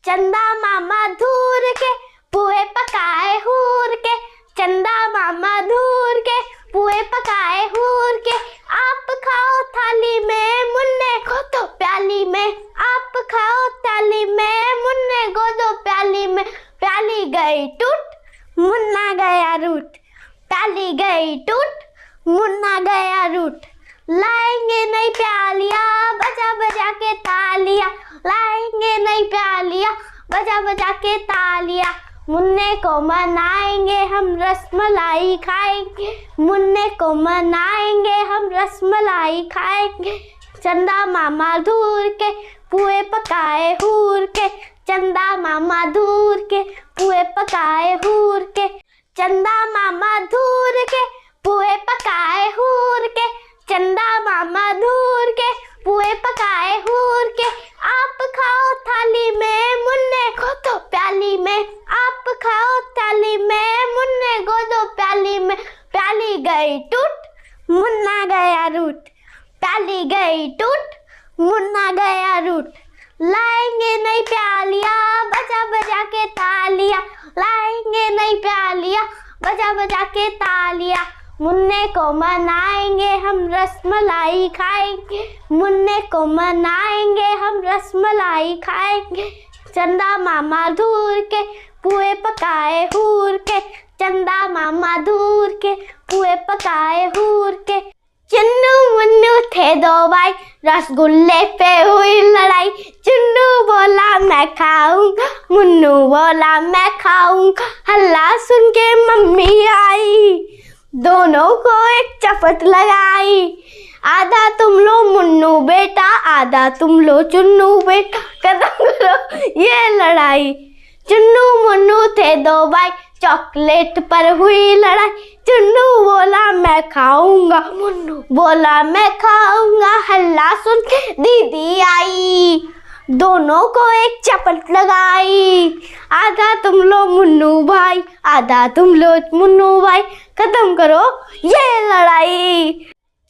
चंदा मामा धूर के पुए पकाए हूर के, चंदा मामा धूर के पुए पकाए हूर के। आप खाओ थाली में, मुन्ने को दो प्याली में। आप खाओ थाली में, मुन्ने को दो प्याली में। प्याली गई टूट, मुन्ना गया रूठ। प्याली गई टूट, मुन्ना गया रूठ। लाएंगे नई प्यालियाँ बजा बजा के तालियाँ, लाएंगे नई प्यालियाँ बजा बजा के तालियाँ। मुन्ने को मनाएंगे हम रसमलाई खाएंगे, मुन्ने को मनाएंगे हम रसमलाई खाएंगे। चंदा मामा धूर के पुए पकाए हूर के, चंदा मामा धूर के पुए पकाए हूर के। चंदा मामा धूर के पुए पकाए हूर के, चंदा मामा धूर के पुए पकाए हूर के। आप खाओ थाली में, मुन्ने को दो प्याली में। आप खाओ थाली में, मुन्ने को दो प्याली में। प्याली गई टूट, मुन्ना गया रूठ। प्याली गई टूट, मुन्ना गया रूठ। लाएंगे नई प्यालियाँ बजा बजा के तालियाँ, लाएंगे नई प्यालियाँ बजा बजा के तालियाँ। मुन्ने को मनाएंगे हम रसमलाई खाएंगे, मुन्ने को मनाएंगे हम रसमलाई खाएंगे। चंदा मामा धूर के पुए पकाए हूर के, चंदा मामा धूर के पुए पकाए हूर के। चुन्नू मुन्नू थे दो भाई, रसगुल्ले पे हुई लड़ाई। चुन्नू बोला मैं खाऊंगा, मुन्नू बोला मैं खाऊंगा। हल्ला सुन के मम्मी आई, दोनों को एक चपत लगाई। आधा तुम लो मुन्नू बेटा, आधा तुम लो चुन्नू बेटा, खत्म करो ये लड़ाई। चुन्नू मुन्नू थे दो भाई, चॉकलेट पर हुई लड़ाई। चुन्नू बोला मैं खाऊंगा, मुन्नू बोला मैं खाऊंगा। हल्ला सुन के दीदी आई, दोनों को एक चपट लगाई। आधा तुम लो मुन्नू भाई, आधा तुम लो मुन्नू भाई, खत्म करो ये लड़ाई।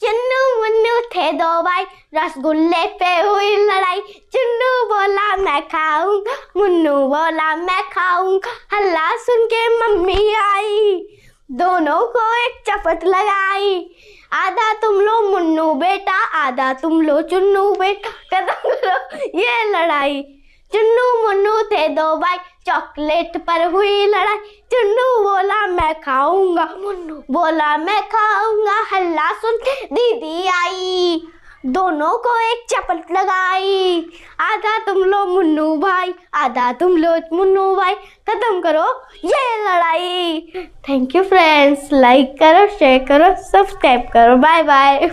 चुन्नू मुन्नू थे दो भाई, रसगुल्ले पे हुई लड़ाई। चुन्नू बोला मैं खाऊंगा, मुन्नू बोला मैं खाऊंगा। हल्ला सुन के मम्मी आई, दोनों को एक चपट लगाई। आधा तुम लो मुन्नू बेटा, आधा तुम लो चुन्नू बेटा, खत्म करो ये लड़ाई। चुन्नू मुन्नू थे दो भाई, चॉकलेट पर हुई लड़ाई। चुन्नू बोला मैं खाऊंगा, मुन्नू बोला मैं खाऊंगा। हल्ला सुन के दीदी आई, दोनों को एक चपट लगाई। आधा तुम लो मुन्नू भाई, आधा तुम लो मुन्नू भाई, खत्म करो ये लड़ाई। थैंक यू फ्रेंड्स, लाइक करो, शेयर करो, सब्सक्राइब करो। Bye bye.